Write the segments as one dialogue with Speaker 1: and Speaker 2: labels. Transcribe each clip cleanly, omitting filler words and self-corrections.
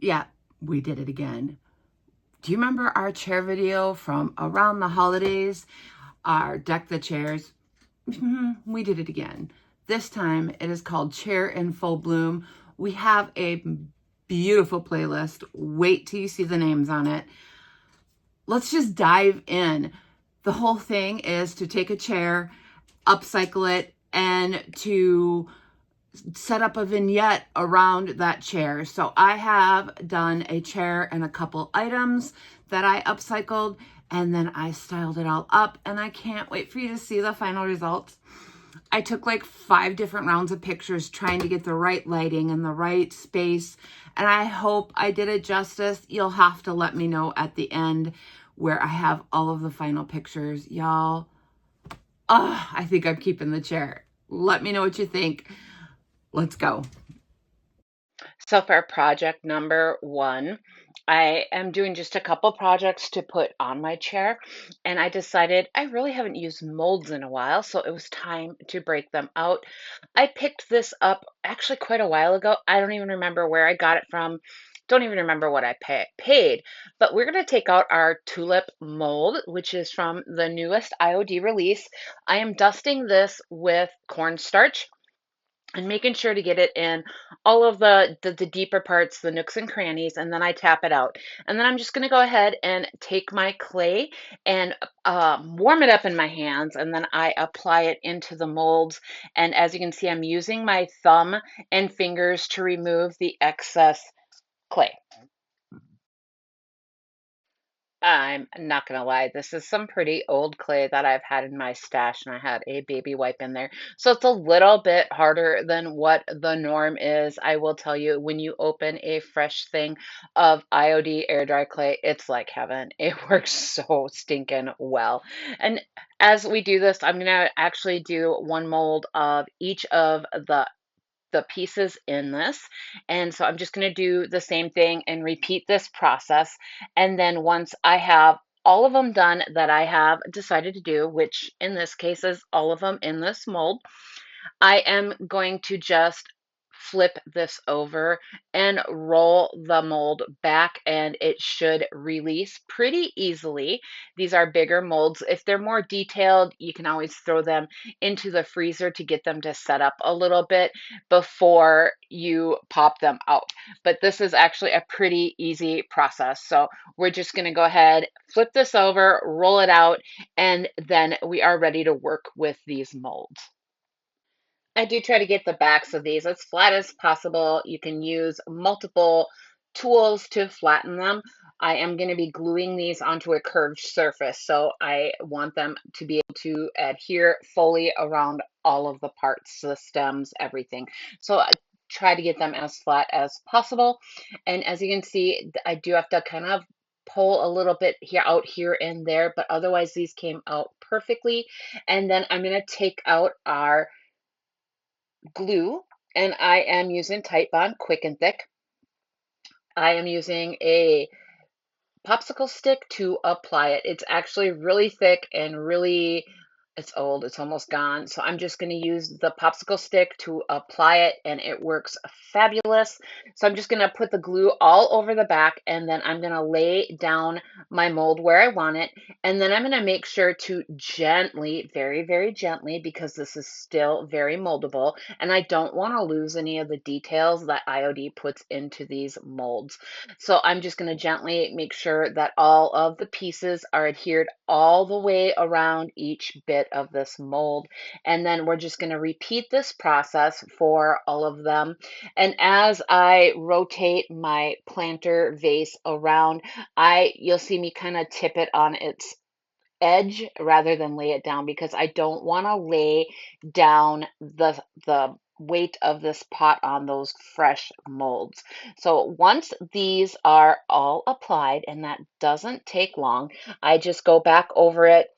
Speaker 1: Yeah, we did it again. Do you remember our chair video from around the holidays? Our deck the chairs? We did it again. This time it is called Chair in Full Bloom. We have a beautiful playlist. Wait till you see the names on it. Let's just dive in. The whole thing is to take a chair, upcycle it, and to set up a vignette around that chair. So I have done a chair and a couple items that I upcycled, and then I styled it all up, and I can't wait for you to see the final results. I took like 5 different rounds of pictures trying to get the right lighting and the right space, and I hope I did it justice. You'll have to let me know at the end where I have all of the final pictures. Y'all, I think I'm keeping the chair. Let me know what you think. Let's go.
Speaker 2: So for project number 1, I am doing just a couple projects to put on my chair, and I decided I really haven't used molds in a while, so it was time to break them out. I picked this up actually quite a while ago. I don't even remember where I got it from. Don't even remember what I paid, but we're going to take out our tulip mold, which is from the newest IOD release. I am dusting this with cornstarch and making sure to get it in all of the deeper parts, the nooks and crannies, and then I tap it out. And then I'm just going to go ahead and take my clay and warm it up in my hands, and then I apply it into the molds. And as you can see, I'm using my thumb and fingers to remove the excess clay. I'm not gonna lie, this is some pretty old clay that I've had in my stash, and I had a baby wipe in there. So it's a little bit harder than what the norm is. I will tell you, when you open a fresh thing of IOD air dry clay, it's like heaven. It works so stinking well. And as we do this, I'm gonna actually do one mold of each of the pieces in this. And so I'm just going to do the same thing and repeat this process. And then once I have all of them done that I have decided to do, which in this case is all of them in this mold, I am going to just flip this over and roll the mold back, and it should release pretty easily. These are bigger molds. If they're more detailed, you can always throw them into the freezer to get them to set up a little bit before you pop them out. But this is actually a pretty easy process. So we're just going to go ahead, flip this over, roll it out, and then we are ready to work with these molds. I do try to get the backs of these as flat as possible. You can use multiple tools to flatten them. I am going to be gluing these onto a curved surface, so I want them to be able to adhere fully around all of the parts, the stems, everything. So I try to get them as flat as possible. And as you can see, I do have to kind of pull a little bit here out here and there, but otherwise these came out perfectly. And then I'm going to take out our glue, and I am using Titebond Quick and Thick. I am using a popsicle stick to apply it. It's actually really thick and really, it's old, it's almost gone. So I'm just going to use the popsicle stick to apply it, and it works fabulous. So I'm just going to put the glue all over the back, and then I'm going to lay down my mold where I want it. And then I'm going to make sure to gently, very, very gently, because this is still very moldable, and I don't want to lose any of the details that IOD puts into these molds. So I'm just going to gently make sure that all of the pieces are adhered all the way around each bit of this mold. And then we're just going to repeat this process for all of them. And as I rotate my planter vase around, you'll see me kind of tip it on its edge rather than lay it down, because I don't want to lay down the weight of this pot on those fresh molds. So once these are all applied, and that doesn't take long, I just go back over it.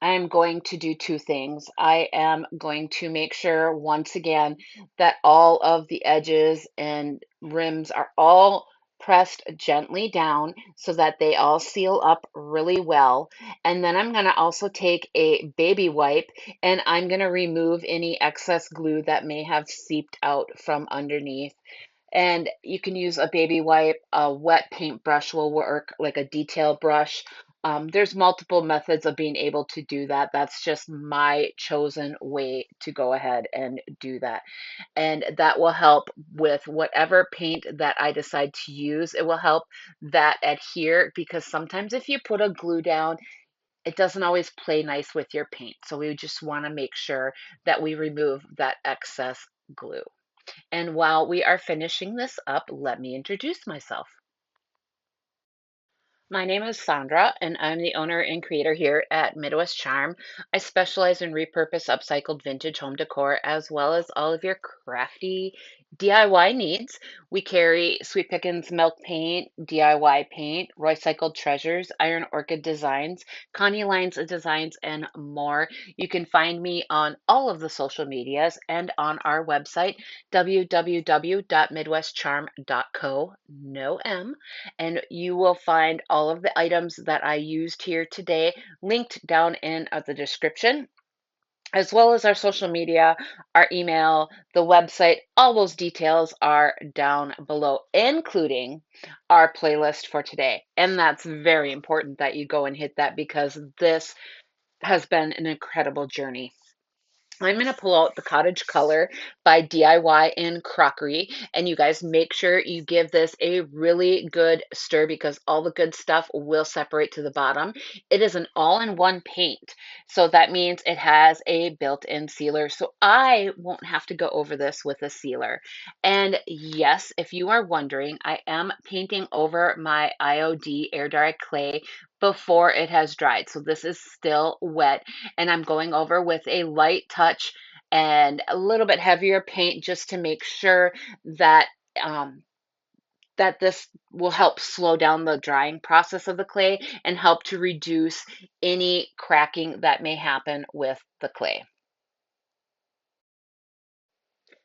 Speaker 2: I'm going to do 2 things. I am going to make sure once again that all of the edges and rims are all pressed gently down so that they all seal up really well. And then I'm going to also take a baby wipe, and I'm going to remove any excess glue that may have seeped out from underneath. And you can use a baby wipe, a wet paintbrush will work, like a detail brush. There's multiple methods of being able to do that. That's just my chosen way to go ahead and do that. And that will help with whatever paint that I decide to use. It will help that adhere, because sometimes if you put a glue down, it doesn't always play nice with your paint. So we just want to make sure that we remove that excess glue. And while we are finishing this up, let me introduce myself. My name is Sandra, and I'm the owner and creator here at Midwest Charm. I specialize in repurposed, upcycled vintage home decor, as well as all of your crafty DIY needs. We carry Sweet Pickins milk paint, DIY paint, Roycycled Treasures, Iron Orchid designs, Connie Lines of designs, and more. You can find me on all of the social medias and on our website, www.midwestcharm.co, no M, and you will find all of the items that I used here today linked down in the description, as well as our social media, our email, the website. All those details are down below, including our playlist for today. And that's very important that you go and hit that, because this has been an incredible journey. I'm going to pull out the Cottage Color by DIY in Crockery. And you guys make sure you give this a really good stir, because all the good stuff will separate to the bottom. It is an all-in-one paint. So that means it has a built-in sealer. So I won't have to go over this with a sealer. And yes, if you are wondering, I am painting over my IOD air dry clay before it has dried. So this is still wet, and I'm going over with a light touch and a little bit heavier paint, just to make sure that um, that this will help slow down the drying process of the clay and help to reduce any cracking that may happen with the clay.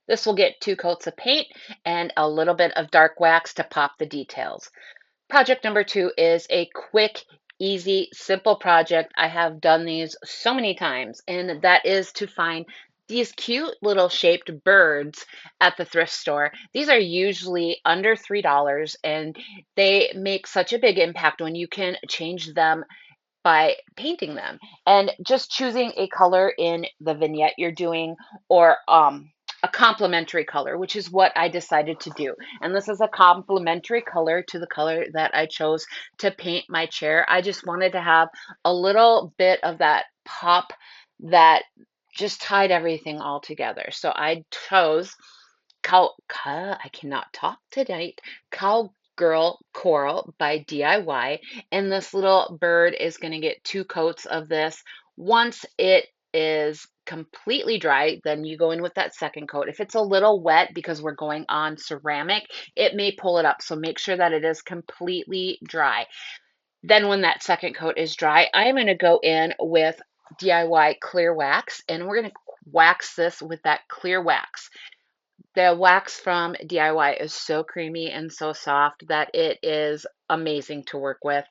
Speaker 2: This will get 2 coats of paint and a little bit of dark wax to pop the details. Project number 2 is a quick, easy, simple project. I have done these so many times, and that is to find these cute little shaped birds at the thrift store. These are usually under $3, and they make such a big impact when you can change them by painting them and just choosing a color in the vignette you're doing, or a complementary color, which is what I decided to do. And this is a complementary color to the color that I chose to paint my chair. I just wanted to have a little bit of that pop that just tied everything all together. So I chose I cannot talk tonight. Cowgirl Coral by DIY. And this little bird is going to get 2 coats of this. Once it is completely dry, then you go in with that second coat. If it's a little wet because we're going on ceramic, it may pull it up. So make sure that it is completely dry. Then when that second coat is dry, I'm going to go in with DIY clear wax, and we're going to wax this with that clear wax. The wax from DIY is so creamy and so soft that it is amazing to work with.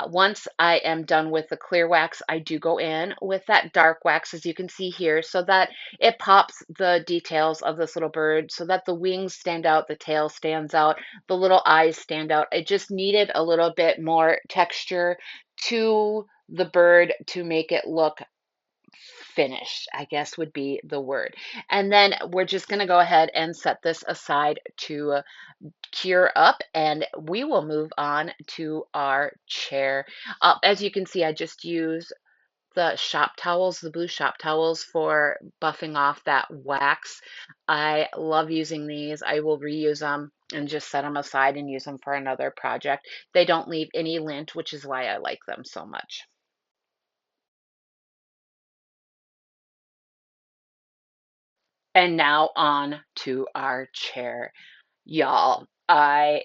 Speaker 2: Once I am done with the clear wax, I do go in with that dark wax, as you can see here, so that it pops the details of this little bird, so that the wings stand out, the tail stands out, the little eyes stand out. I just needed a little bit more texture to the bird to make it look finished, I guess would be the word. And then we're just going to go ahead and set this aside to cure up, and we will move on to our chair. As you can see, I just use the shop towels, the blue shop towels, for buffing off that wax. I love using these. I will reuse them and just set them aside and use them for another project. They don't leave any lint, which is why I like them so much. And now on to our chair. Y'all, I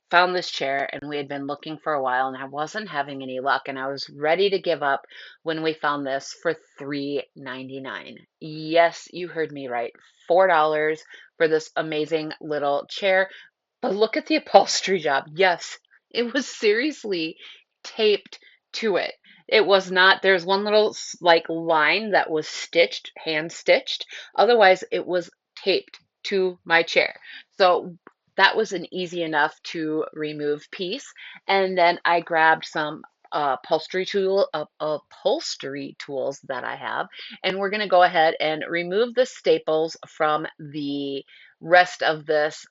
Speaker 2: found this chair and we had been looking for a while, and I wasn't having any luck, and I was ready to give up when we found this for $3.99. Yes, you heard me right. $4 for this amazing little chair. But look at the upholstery job. Yes, it was seriously taped to it. It was not, there's one little like line that was stitched, hand stitched. Otherwise, it was taped to my chair. So that was an easy enough to remove piece. And then I grabbed some upholstery tools that I have, and we're going to go ahead and remove the staples from the rest of this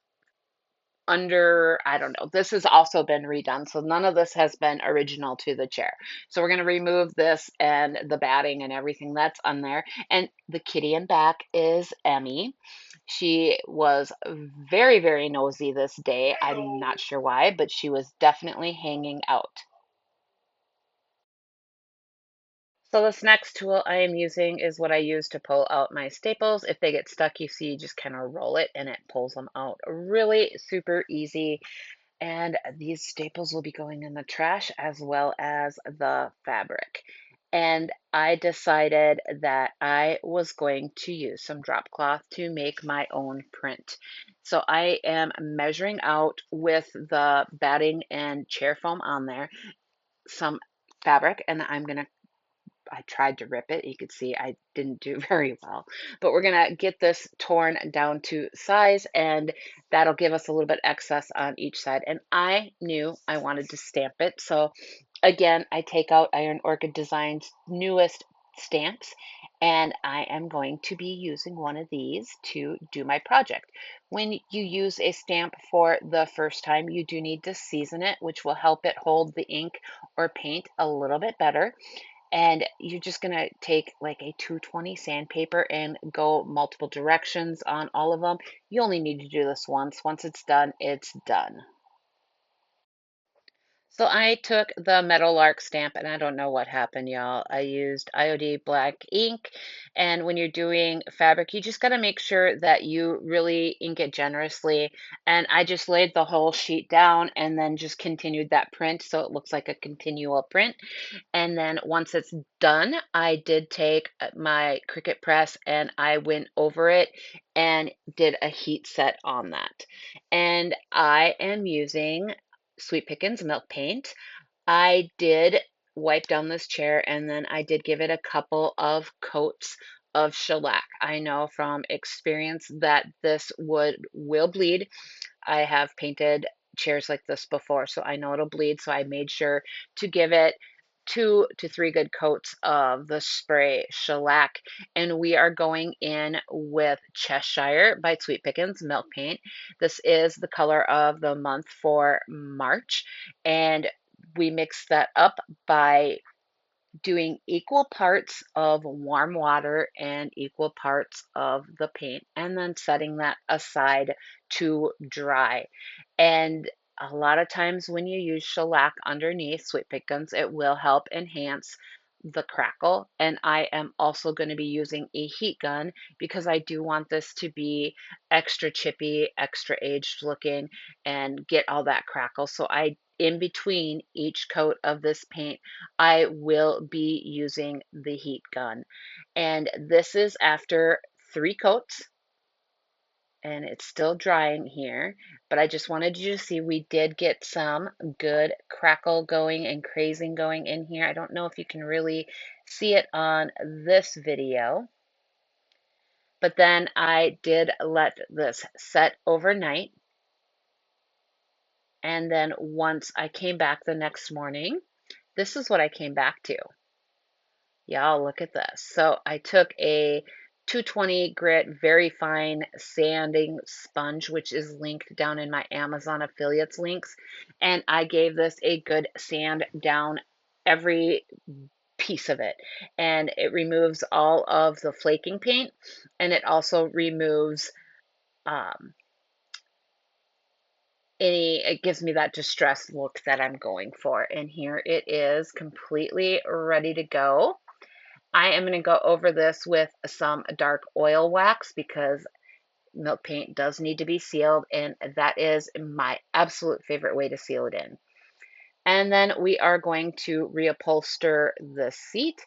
Speaker 2: under, I don't know, this has also been redone. So none of this has been original to the chair. So we're going to remove this and the batting and everything that's on there. And the kitty in back is Emmy. She was very, very nosy this day. I'm not sure why, but she was definitely hanging out. So this next tool I am using is what I use to pull out my staples. If they get stuck, you see, you just kind of roll it and it pulls them out. Really super easy. And these staples will be going in the trash as well as the fabric. And I decided that I was going to use some drop cloth to make my own print. So I am measuring out with the batting and chair foam on there some fabric, and I tried to rip it. You could see I didn't do very well, but we're gonna get this torn down to size, and that'll give us a little bit excess on each side. And I knew I wanted to stamp it. So again, I take out Iron Orchid Designs' newest stamps, and I am going to be using one of these to do my project. When you use a stamp for the first time, you do need to season it, which will help it hold the ink or paint a little bit better. And you're just gonna take like a 220 sandpaper and go multiple directions on all of them. You only need to do this once. Once it's done, it's done. So I took the Meadowlark stamp, and I don't know what happened, y'all. I used IOD black ink, and when you're doing fabric, you just got to make sure that you really ink it generously. And I just laid the whole sheet down and then just continued that print so it looks like a continual print. And then once it's done, I did take my Cricut press and I went over it and did a heat set on that. And I am using Sweet Pickins milk paint. I did wipe down this chair and then I did give it a couple of coats of shellac. I know from experience that this will bleed. I have painted chairs like this before, so I know it'll bleed. So I made sure to give it 2 to 3 good coats of the spray shellac. And we are going in with Cheshire by Sweet Pickins milk paint. This is the color of the month for March. And we mix that up by doing equal parts of warm water and equal parts of the paint, and then setting that aside to dry. And a lot of times when you use shellac underneath Sweet Pickins, it will help enhance the crackle. And I am also going to be using a heat gun because I do want this to be extra chippy, extra aged looking, and get all that crackle. So in between each coat of this paint, I will be using the heat gun. And this is after 3 coats, and it's still drying here, but I just wanted you to see we did get some good crackle going and crazing going in here. I don't know if you can really see it on this video, but then I did let this set overnight. And then once I came back the next morning, this is what I came back to. Y'all, look at this. So I took a 220 grit, very fine sanding sponge, which is linked down in my Amazon affiliates links. And I gave this a good sand down every piece of it. And it removes all of the flaking paint. And it also removes um, it gives me that distressed look that I'm going for. And here it is completely ready to go. I am going to go over this with some dark oil wax because milk paint does need to be sealed, and that is my absolute favorite way to seal it in. And then we are going to reupholster the seat,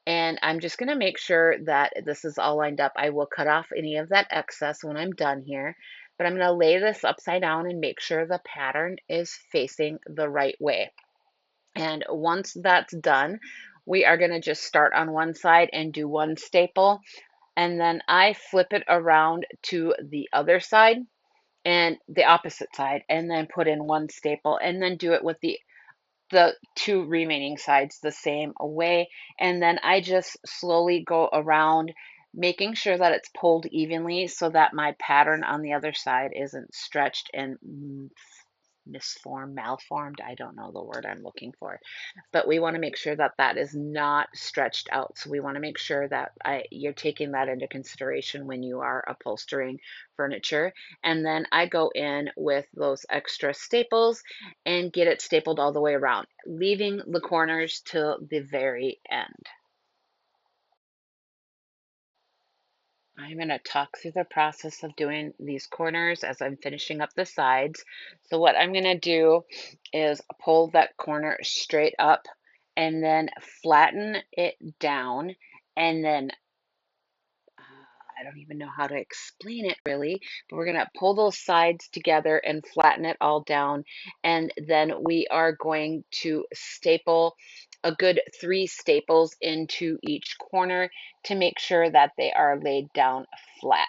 Speaker 2: and I'm just going to make sure that this is all lined up. I will cut off any of that excess when I'm done here, but I'm going to lay this upside down and make sure the pattern is facing the right way. And once that's done, we are going to just start on one side and do one staple. And then I flip it around to the other side. and the opposite side, and then put in one staple, and then do it with the two remaining sides the same way. And then I just slowly go around, making sure that it's pulled evenly so that my pattern on the other side isn't stretched and misformed, malformed. I don't know the word I'm looking for, but we want to make sure that that is not stretched out. So we want to make sure that you're taking that into consideration when you are upholstering furniture. And then I go in with those extra staples and get it stapled all the way around, leaving the corners till the very end. I'm going to talk through the process of doing these corners as I'm finishing up the sides. So what I'm going to do is pull that corner straight up and then flatten it down, and then I don't even know how to explain it really, but we're going to pull those sides together and flatten it all down. And then we are going to staple a good 3 staples into each corner to make sure that they are laid down flat.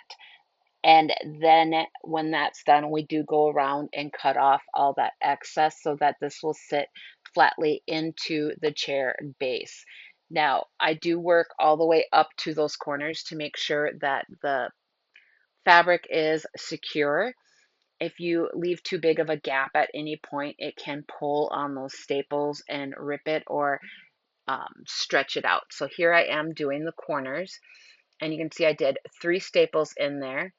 Speaker 2: And then when that's done, we do go around and cut off all that excess so that this will sit flatly into the chair base. Now, I do work all the way up to those corners to make sure that the fabric is secure. If you leave too big of a gap at any point, it can pull on those staples and rip it or stretch it out. So here I am doing the corners, and you can see I did 3 staples in there.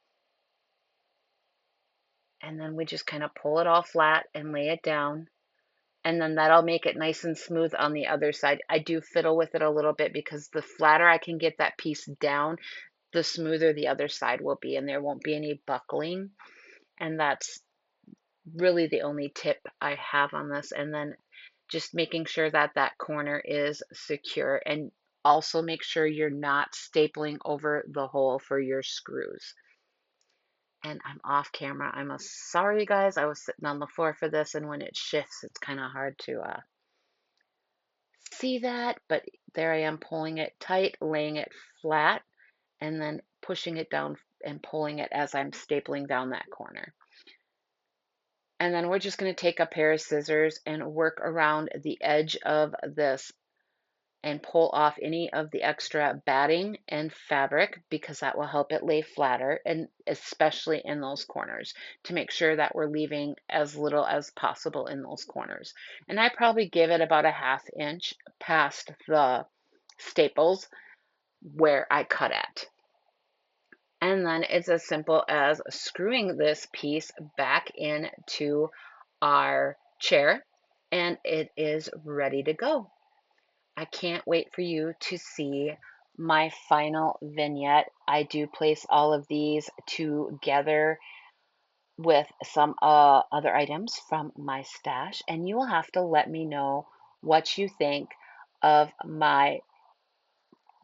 Speaker 2: And then we just kind of pull it all flat and lay it down. And then that'll make it nice and smooth on the other side. I do fiddle with it a little bit because the flatter I can get that piece down, the smoother the other side will be, and there won't be any buckling. And that's really the only tip I have on this. And then just making sure that that corner is secure, and also make sure you're not stapling over the hole for your screws. And I'm off camera. I'm sorry, guys. I was sitting on the floor for this, and when it shifts, it's kind of hard to see that. But there I am, pulling it tight, laying it flat, and then pushing it down and pulling it as I'm stapling down that corner. And then we're just going to take a pair of scissors and work around the edge of this and pull off any of the extra batting and fabric, because that will help it lay flatter, and especially in those corners, to make sure that we're leaving as little as possible in those corners. And I probably give it about a 1/2 inch past the staples where I cut at. And then it's as simple as screwing this piece back into our chair, and it is ready to go. I can't wait for you to see my final vignette. I do place all of these together with some other items from my stash, and you will have to let me know what you think of my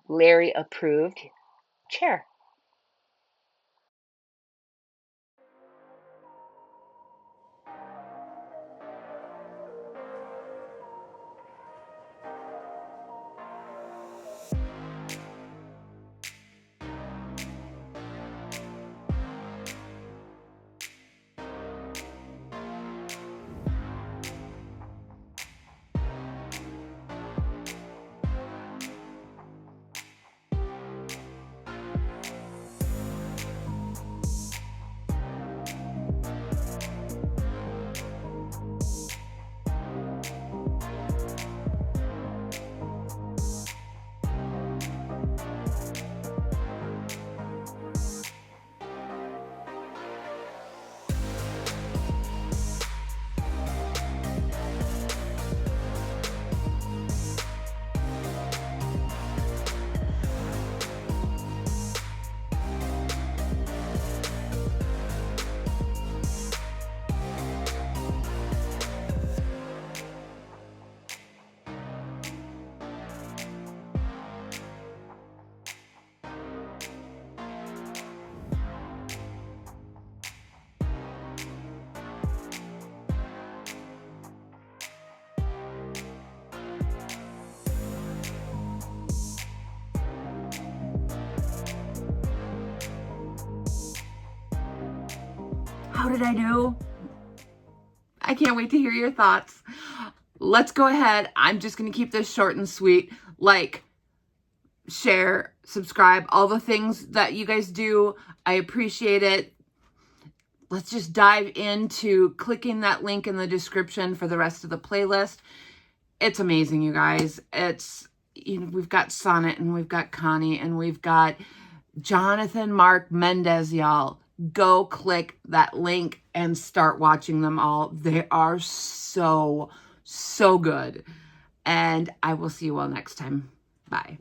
Speaker 2: Larry approved chair.
Speaker 1: How did I do? I can't wait to hear your thoughts. Let's go ahead. I'm just going to keep this short and sweet. Like, share, subscribe, all the things that you guys do. I appreciate it. Let's just dive into clicking that link in the description for the rest of the playlist. It's amazing, you guys. It's, you know, we've got Sonnet and we've got Connie and we've got Jonathan Mark Mendez, y'all. Go click that link and start watching them all. They are so good. And I will see you all next time. Bye.